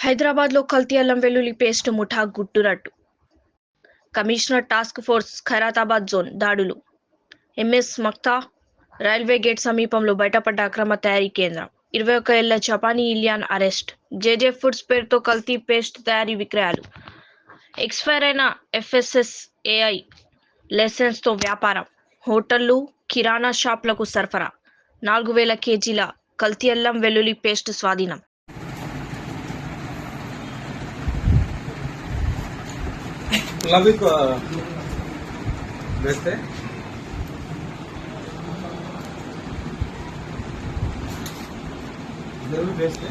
హైదరాబాద్లో కల్తీ అల్లం వెల్లుల్లి పేస్ట్ ముఠా గుట్టురట్టు. Commissioner task force Khairatabad zone దాడులు. ఎంఎస్ మక్తా రైల్వే గేట్ సమీపంలో బయటపడ్డ అక్రమ తయారీ కేంద్రం. 21 ఏళ్ల జపానీ ఇలియాన్ అరెస్ట్. జేజే ఫుడ్స్ పేరుతో కల్తీ పేస్ట్ తయారీ విక్రయాలు. ఎక్స్పైర్ అయిన FSSAI లైసెన్స్తో వ్యాపారం. హోటళ్లు, కిరాణా షాపులకు సరఫరా. 4000 కేజీల కల్తీ అల్లం వెల్లుల్లి పేస్ట్ స్వాధీనం. लवी को बेचते जरूर बेचते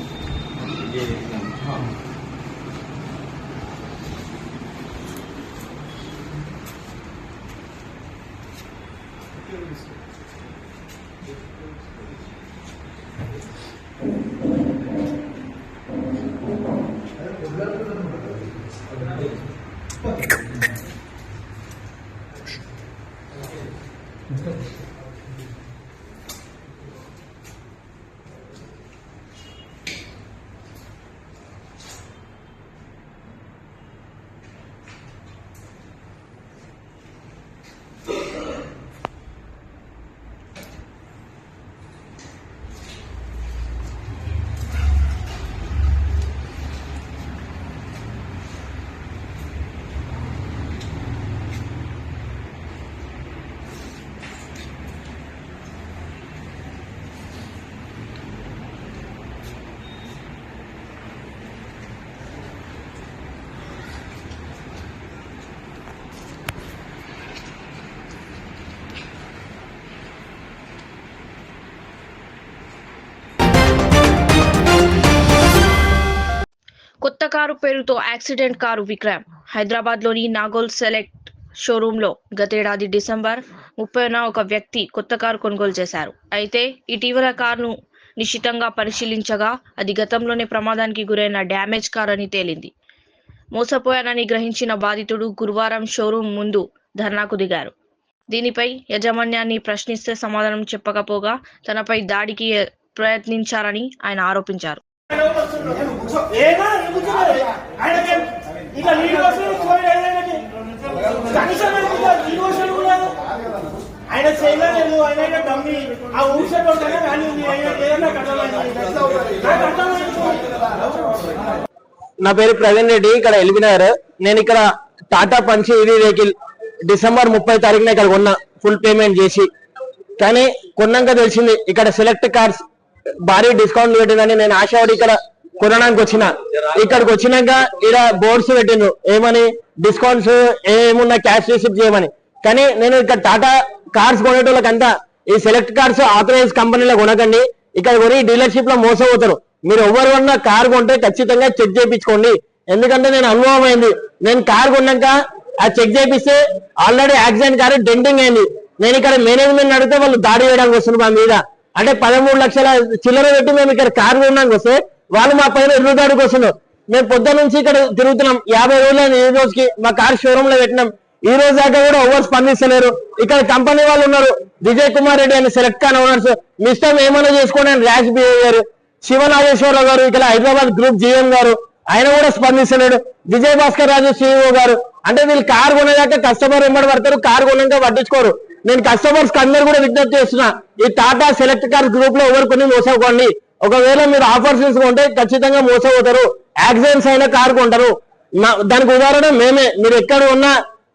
ये हाँ కొత్త కారు పేరుతో యాక్సిడెంట్ కారు విక్రయం. హైదరాబాద్లోని నాగోల్ సెలెక్ట్ షోరూంలో గతేడాది డిసెంబర్ 30న ఒక వ్యక్తి కొత్త కారు కొనుగోలు చేశారు. అయితే ఇటీవల కారును నిశితంగా పరిశీలించగా అది గతంలోనే ప్రమాదానికి గురైన డ్యామేజ్ కారు అని తేలింది. మోసపోయానని గ్రహించిన బాధితుడు గురువారం షోరూం ముందు ధర్నాకు దిగారు. దీనిపై యాజమాన్యాన్ని ప్రశ్నిస్తే సమాధానం చెప్పకపోగా తనపై దాడికి ప్రయత్నించారని ఆయన ఆరోపించారు. నా పేరు ప్రవీణ్ రెడ్డి, ఇక్కడ ఎల్బీనగర్. నేను ఇక్కడ Tata punch EV vehicle December 30 తారీఖున ఇక్కడ కొన్నా, ఫుల్ పేమెంట్ చేసి. కానీ కొన్నాక తెలిసింది ఇక్కడ సెలెక్ట్ కార్స్ భారీ డిస్కౌంట్ పెట్టిందని. నేను ఆశపడి ఇక్కడ కొనడానికి వచ్చిన. ఇక్కడికి వచ్చినాక ఇక్కడ బోర్డ్స్ పెట్టిండ్రు ఏమని, డిస్కౌంట్స్ ఏమున్నా క్యాష్ రిసిప్ట్ చేయమని. కానీ నేను ఇక్కడ టాటా కార్స్ కొనేటోళ్ళకంతా ఈ సెలెక్ట్ కార్స్ ఆథరైజ్ కంపెనీలో కొనకండి, ఇక్కడ కొని డీలర్షిప్ లో మోసపోతారు. మీరు ఎవరు కొన్నా కార్ కొంటే ఖచ్చితంగా చెక్ చేయించుకోండి. ఎందుకంటే నేను అనుభవం అయింది. నేను కార్ కొన్నాక ఆ చెక్ చేపిస్తే ఆల్రెడీ యాక్సిడెంట్ కారు డెంటింగ్ అయింది. నేను ఇక్కడ మేనేజ్మెంట్ అడిగితే వాళ్ళు దాడి చేయడానికి వస్తున్నారు మా మీద. అంటే 13 లక్షల చిల్లర పెట్టి మేము ఇక్కడ కారు కొనడానికి వస్తే వాళ్ళు మా పైన ఎదురుదాడికి వస్తున్నారు. మేము పొద్దు నుంచి ఇక్కడ తిరుగుతున్నాం. 50 రోజులు ఈ రోజుకి మా కార్ షోరూమ్ లో పెట్టినాం. ఈ రోజు దాకా కూడా ఎవరు స్పందిస్తలేరు. ఇక్కడ కంపెనీ వాళ్ళు ఉన్నారు, విజయ్ కుమార్ రెడ్డి అని సెలెక్ట్ కాన్ ఓనర్స్. మీ ఇష్టం ఏమైనా చేసుకోండి అని ర్యాష్ బిహేవియర్. శివనాగేశ్వరరావు గారు ఇక్కడ హైదరాబాద్ గ్రూప్ GM గారు, ఆయన కూడా స్పందిస్తలేడు. విజయ్ భాస్కర్ రాజు CEO గారు. అంటే వీళ్ళు కారు కొనేదాకా కస్టమర్ వెంబడి పడతారు, కారు కొన్నాక పట్టించుకోరు. నేను కస్టమర్స్ కి అందరు కూడా విజ్ఞప్తి చేస్తున్నా, ఈ టాటా సెలెక్ట్ కార్ గ్రూప్ లో ఎవరు కొన్ని మోసపోకండి. ఒకవేళ మీరు ఆఫర్స్ తీసుకుంటే ఖచ్చితంగా మోసపోతారు. యాక్సిడెంట్స్ అయినా కారు కొంటారు. దానికి ఉదాహరణ మేమే. మీరు ఎక్కడ ఉన్నా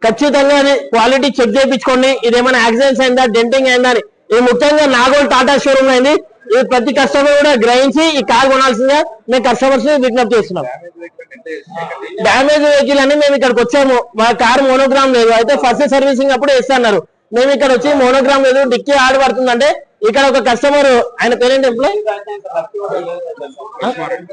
ఖచ్చితంగా క్వాలిటీ చెక్ చేయించుకోండి. ఇదేమైనా యాక్సిడెంట్స్ అయిందా, డెంటింగ్ అయిందా అని. ఇది ముఖ్యంగా నాగోల్ టాటా షోరూమ్ అయింది. ఇది ప్రతి కస్టమర్ కూడా గ్రహించి ఈ కార్ కొనాల్సిందిగా మేము కస్టమర్స్ విజ్ఞప్తి చేస్తున్నాం. డ్యామేజ్ వెహికల్ అని మేము ఇక్కడికి వచ్చాము. మా కార్ మోనోగ్రామ్ లేదు, అయితే ఫస్ట్ సర్వీసింగ్ అప్పుడు వేస్తున్నారు. మేము ఇక్కడ వచ్చి మోనోగ్రామ్ లేదు, డిక్కీ ఆడ పడుతుందంటే ఇక్కడ ఒక కస్టమర్, ఆయన పేరెంట్ ఎంప్లాయ్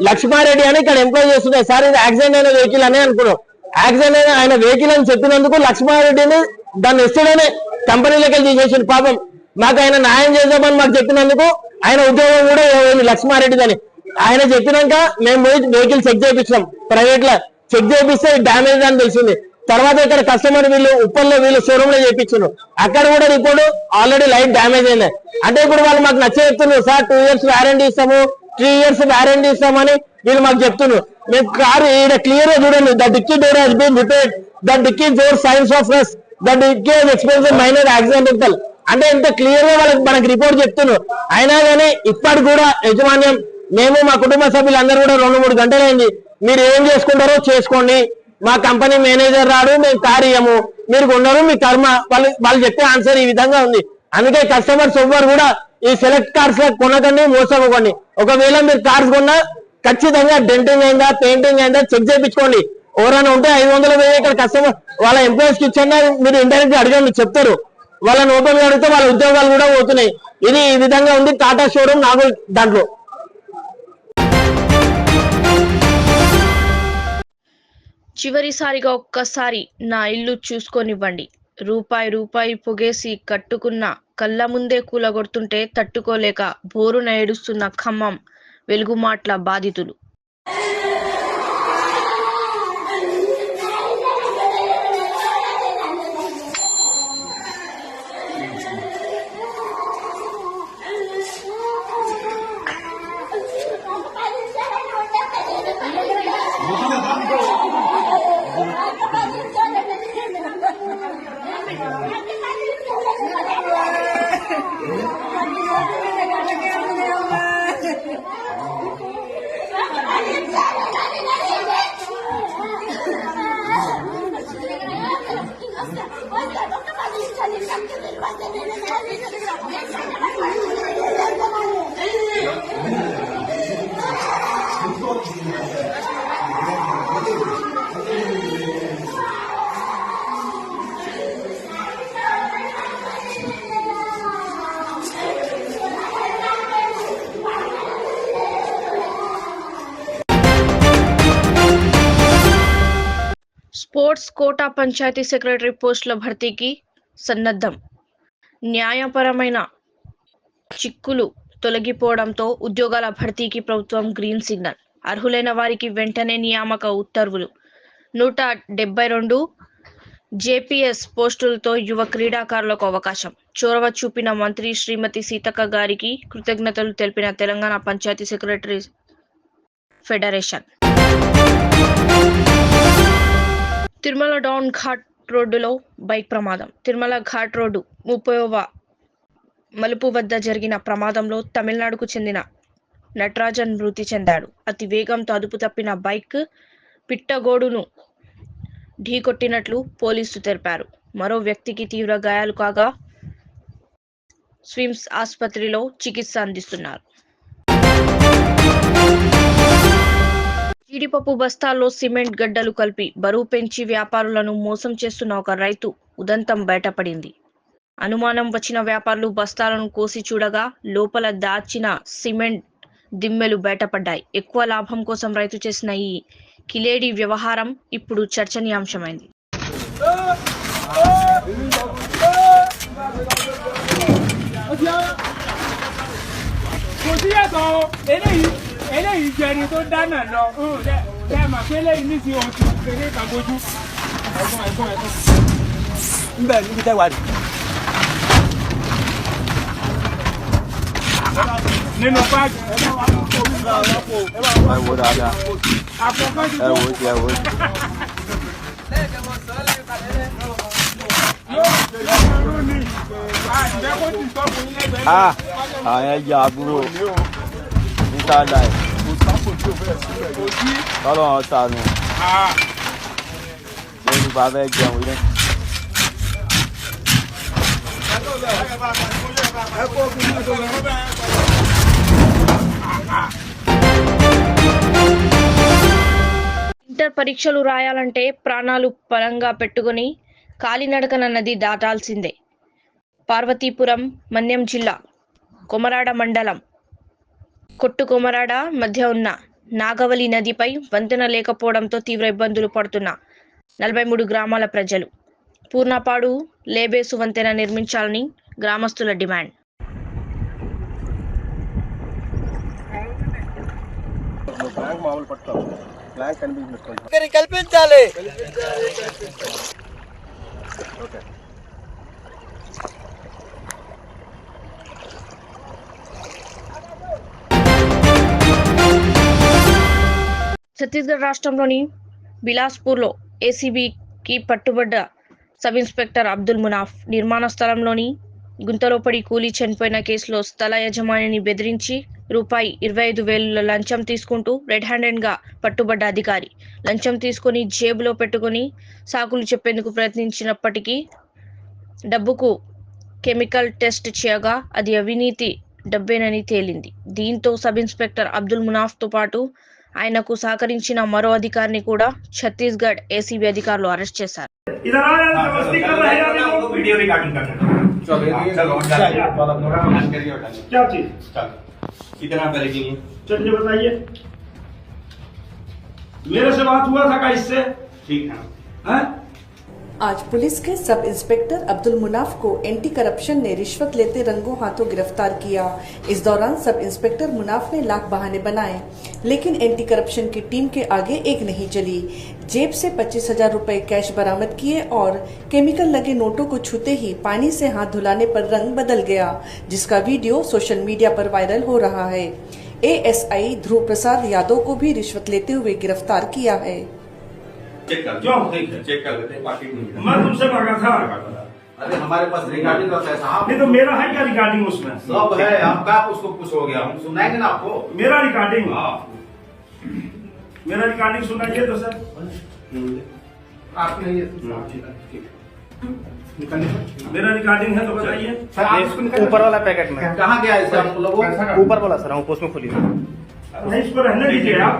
లక్ష్మారెడ్డి అని ఇక్కడ ఎంప్లాయ్ చేస్తుండే. సార్ ఇది యాక్సిడెంట్ అయిన వెహికల్ అని అనుకున్నాం. యాక్సిడెంట్ అయిన ఆయన వెహికల్ అని చెప్పినందుకు లక్ష్మారెడ్డిని దాన్ని ఇస్తాడనే కంపెనీలోకి తీసేసింది. పాపం మాకు ఆయన న్యాయం చేద్దామని మాకు చెప్పినందుకు ఆయన ఉద్యోగం కూడా లక్ష్మారెడ్డిదని ఆయన చెప్పినాక మేము పోయి వెహికల్ చెక్ చేయించాం. ప్రైవేట్ లో చెక్ చేపిస్తే డ్యామేజ్ అని తెలిసింది. తర్వాత ఇక్కడ కస్టమర్ వీళ్ళు ఉప్పల్లో వీళ్ళు షోరూమ్ లో చేయించారు. అక్కడ కూడా రిపోర్ట్ ఆల్రెడీ లైట్ డ్యామేజ్ అయింది. అంటే ఇప్పుడు వాళ్ళు మాకు నచ్చ చెప్తున్నారు, సార్ 2 years వారంటీ ఇస్తాము, 3 years వారంటీ ఇస్తామని వీళ్ళు మాకు చెప్తున్నారు. మేము కారు ఈడ క్లియర్ గా చూడండి, the dickey door has been repaired, the dickey door signs of rust, the dickey expensive minor accidental అంటే ఇంత క్లియర్ గా మనకి రిపోర్ట్ చెప్తున్నారు. అయినా కానీ ఇప్పటి కూడా యజమాన్యం మేము మా కుటుంబ సభ్యులందరూ కూడా 2-3 గంటలైంది, మీరు ఏం చేసుకుంటారో చేసుకోండి, మా కంపెనీ మేనేజర్ రాడు, మేము కారు ఇయ్యము, మీరు కొన్నారు మీ కర్మ, వాళ్ళు చెప్పే ఆన్సర్ ఈ విధంగా ఉంది. అందుకే కస్టమర్స్ ఎవ్వరు కూడా ఈ సెలెక్ట్ కార్స్ కొనకండి, మోసపోకండి. ఒకవేళ మీరు కార్స్ కొన్నా ఖచ్చితంగా డెంటింగ్ అయిందా పెయింటింగ్ అయిందా చెక్ చేయించుకోండి. ఎవరైనా ఉంటే 500 ఇక్కడ కస్టమర్ వాళ్ళ ఎంప్లాయీస్ కి ఇచ్చండి, మీరు ఇండైరెక్ట్ గా అడగండి, చెప్తారు. వాళ్ళని ఓపెన్ అడిగితే వాళ్ళ ఉద్యోగాలు కూడా పోతున్నాయి. ఇది ఈ విధంగా ఉంది టాటా షోరూమ్ నాగోల్ దాంట్లో. చివరిసారిగా ఒక్కసారి నా ఇల్లు చూసుకొనివ్వండి. రూపాయి పొగేసి కట్టుకున్న కళ్ళ ముందే కూలగొడుతుంటే తట్టుకోలేక బోరున ఏడుస్తున్న ఖమ్మం వెలుగుమాట్ల బాధితులు. స్పోర్ట్స్ కోటా పంచాయతీ సెక్రటరీ పోస్టుల భర్తీకి సన్నద్ధం. న్యాయపరమైన చిక్కులు తొలగిపోవడంతో ఉద్యోగాల భర్తీకి ప్రభుత్వం గ్రీన్ సిగ్నల్. అర్హులైన వారికి వెంటనే నియామక ఉత్తర్వులు. 172 జేపీఎస్ పోస్టులతో యువ క్రీడాకారులకు అవకాశం. చొరవ చూపిన మంత్రి శ్రీమతి సీతక్క గారికి కృతజ్ఞతలు తెలిపిన Telangana panchayati secretary federation. Tirumala down ghat రోడ్డులో బైక్ ప్రమాదం. తిరుమల ఘాట్ రోడ్డు 30వ మలుపు వద్ద జరిగిన ప్రమాదంలో తమిళనాడుకు చెందిన నటరాజన్ మృతి చెందాడు. అతి వేగంతో అదుపు తప్పిన బైక్ పిట్టగోడును ఢీకొట్టినట్లు పోలీసులు తెలిపారు. మరో వ్యక్తికి తీవ్ర గాయాలు కాగా స్విమ్స్ ఆసుపత్రిలో చికిత్స అందిస్తున్నారు. జీడిపప్పు బస్తాల్లో సిమెంట్ గడ్డలు కలిపి బరువు పెంచి వ్యాపారులను మోసం చేస్తున్న ఒక రైతు ఉదంతం బయటపడింది. అనుమానం వచ్చిన వ్యాపారులు బస్తాలను కోసి చూడగా లోపల దాచిన సిమెంట్ దిమ్మెలు బయటపడ్డాయి. ఎక్కువ లాభం కోసం రైతు చేసిన ఈ కిలేడి వ్యవహారం ఇప్పుడు చర్చనీయాంశమైంది. eléyìí jẹni tó dáná lọ ṣe mà pé eléyìí ní ti ohun tí kékeré kan bójú ẹ̀gbọ́n nbẹ níbi tẹ́ wà ní. nínú páàkì ẹ wo dáadáa ẹ wo ti ẹ wo ti. àwọn ẹja àbúrò níta láì tọ́lọ́run ṣàánú lórí bá fẹ́ jẹun ilé. Inter పరీక్షలు రాయాలంటే ప్రాణాలు పరంగా పెట్టుకుని కాలినడకన నది దాటాల్సిందే. పార్వతీపురం మన్యం జిల్లా కొమరాడ మండలం కొట్టుకొమరాడ మధ్య ఉన్న నాగవలి నదిపై వంతెన లేకపోవడంతో తీవ్ర ఇబ్బందులు పడుతున్న 43 గ్రామాల ప్రజలు. పూర్ణపాడు లేబేసు వంతెన నిర్మించాలని గ్రామస్తుల డిమాండ్. కల్పించాలి. ఛత్తీస్గఢ్ రాష్ట్రంలోని బిలాస్పూర్లో ఏసీబీకి పట్టుబడ్డ సబ్ ఇన్స్పెక్టర్ అబ్దుల్ మునాఫ్ నిర్మాణ స్థలంలోని గుంతలో పడి కూలీ చనిపోయిన కేసులో స్థల యజమానిని బెదిరించి రూపాయి 25,000 లంచం తీసుకుంటూ రెడ్ హ్యాండెడ్గా పట్టుబడ్డ అధికారి లంచం తీసుకుని జేబులో పెట్టుకుని సాకులు చెప్పేందుకు ప్రయత్నించినప్పటికీ డబ్బుకు కెమికల్ టెస్ట్ చేయగా అది అవినీతి డబ్బేనని తేలింది. దీంతో సబ్ ఇన్స్పెక్టర్ అబ్దుల్ మునాఫ్తో పాటు ఆయనకు సహకరించిన మరో అధికారిని కూడా ఛత్తీస్గఢ్ ఏసీబీ అధికారులు అరెస్ట్ చేశారు. वीडियो रिकॉर्डिंग करना चलो क्या चीज कितना करेगी? चलिए बताइए, मेरे से बात हुआ था का इससे? ठीक है। हैं? आज पुलिस के सब इंस्पेक्टर अब्दुल मुनाफ को एंटी करप्शन ने रिश्वत लेते रंगों हाथों गिरफ्तार किया। इस दौरान सब इंस्पेक्टर मुनाफ ने लाख बहाने बनाए, लेकिन एंटी करप्शन की टीम के आगे एक नहीं चली। जेब से 25,000 रुपए कैश बरामद किए और केमिकल लगे नोटों को छूते ही पानी से हाथ धुलाने पर रंग बदल गया, जिसका वीडियो सोशल मीडिया पर वायरल हो रहा है। एएसआई ध्रुव प्रसाद यादव को भी रिश्वत लेते हुए गिरफ्तार किया है। चेक कर क्यों? चेक कर लेते हैं पार्टी में। मैं तुमसे मांगा था, अरे हमारे पास रिकॉर्डिंग रहता है साहब। नहीं तो मेरा है क्या रिकॉर्डिंग उसमें? सब है, हम क्या उसको पूछोगे, हम सुनाएंगे ना आपको। मेरा रिकॉर्डिंग, हाँ मेरा रिकॉर्डिंग सुनाइए तो सर। आप नहीं मेरा रिकॉर्डिंग है तो बताइए। सर आप इसको ऊपर वाला पैकेट में कहाँ गया है सर आप लोगों को? ऊपर वाला सर हमको उसमें खोलिए। नहीं, इसको रहने दीजिए आप।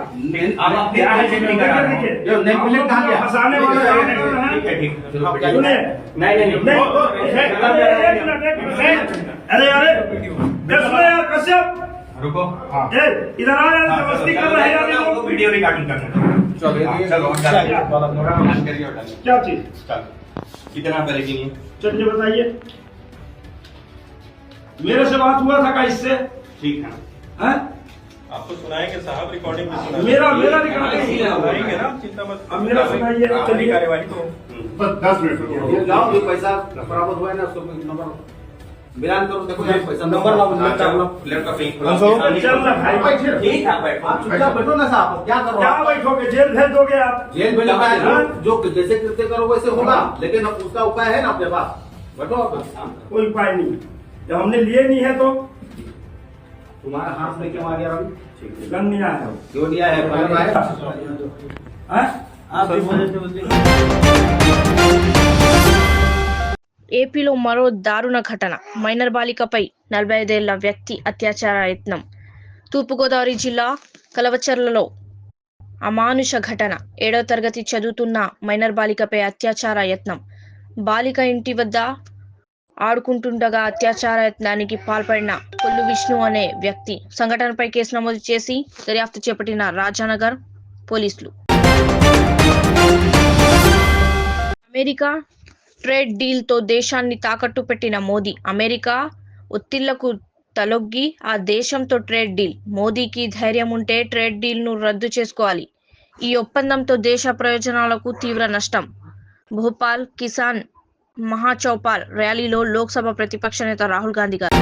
आप क्या है चेक नहीं करा रहे हैं। ये नेम प्लेट कहाँ गया? फंसाने वाला काम कर रहे हैं। ठीक है ठीक है। सुनिए, नहीं नहीं, एक मिनट, अरे अरे सुनो यार कश्यप, रुको। ए, इधर आ यार, जबरदस्ती कर रहे हैं यार ये लोग। वीडियो रिकॉर्डिंग करना चलो क्या चीज? कितना करेगी? चलिए बताइए, मेरे से बात हुआ था का इससे? ठीक है। हैं? आपको सुनाएंगे साहब, रिकॉर्डिंग में सुना मेरा रिकॉर्डिंग सुनाएंगे ना, चिंता मत। अब मेरा सुनाइए, चलिए। कार्यवाही तो ये लाओ, जो पैसा बराबर हुआ है ना उसको नंबर बयान करो। देखो यार पैसा नंबर लाओ, लैपटॉप पे चल रहा भाई, ठीक है बैठो। आप चुपचाप बैठो ना साहब, क्या करो क्या आप? बैठोगे, जेल भेज दोगे आप? जेल में लगा है, जो जैसे कृत्य करो वैसे होगा, लेकिन अब उसका उपाय है ना अपने पास। बैठो आप। कोई उपाय नहीं, जब हमने लिए नहीं है तो तुम्हारे हाथ में क्या आ गया अभी? गन नहीं आया है। क्यों दिया है? हैं? ఏపీలో మరో దారుణ ఘటన. మైనర్ బాలికపై 45 ఏళ్ల వ్యక్తి అత్యాచార యత్నం. తూర్పుగోదావరి జిల్లా కలవచర్లలో అమానుష ఘటన. 7వ తరగతి చదువుతున్న మైనర్ బాలికపై అత్యాచార యత్నం. బాలిక ఇంటి వద్ద ఆడుకుంటుండగా అత్యాచార యత్నానికి పాల్పడిన కొల్లు విష్ణు అనే వ్యక్తి. సంఘటనపై కేసు నమోదు చేసి దర్యాప్తు చేపట్టిన రాజానగర్ పోలీసులు. అమెరికా ట్రేడ్ డీల్ తో దేశాన్ని తాకట్టు పెట్టిన మోదీ. అమెరికా ఒత్తిళ్లకు తలొగ్గి ఆ దేశంతో ట్రేడ్ డీల్. మోదీకి ధైర్యం ఉంటే ట్రేడ్ డీల్ ను రద్దు చేసుకోవాలి. ఈ ఒప్పందంతో దేశ ప్రయోజనాలకు తీవ్ర నష్టం. భోపాల్ కిసాన్ మహాచౌపాల్ ర్యాలీలో లోక్సభ ప్రతిపక్ష నేత రాహుల్ గాంధీ గారు.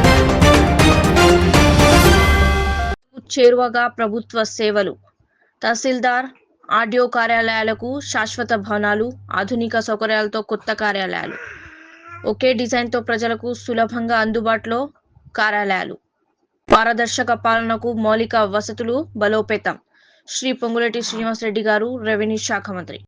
చేరువగా ప్రభుత్వ సేవలు. తహసీల్దార్ ఆర్డీఓ కార్యాలయాలకు శాశ్వత భవనాలు, ఆధునిక సౌకర్యాలతో కొత్త కార్యాలయాలు. ఒకే డిజైన్తో ప్రజలకు సులభంగా అందుబాటులో కార్యాలయాలు. పారదర్శక పాలనకు మౌలిక వసతులు బలోపేతం. శ్రీ పొంగులేటి శ్రీనివాసరెడ్డి గారు, రెవెన్యూ శాఖ మంత్రి.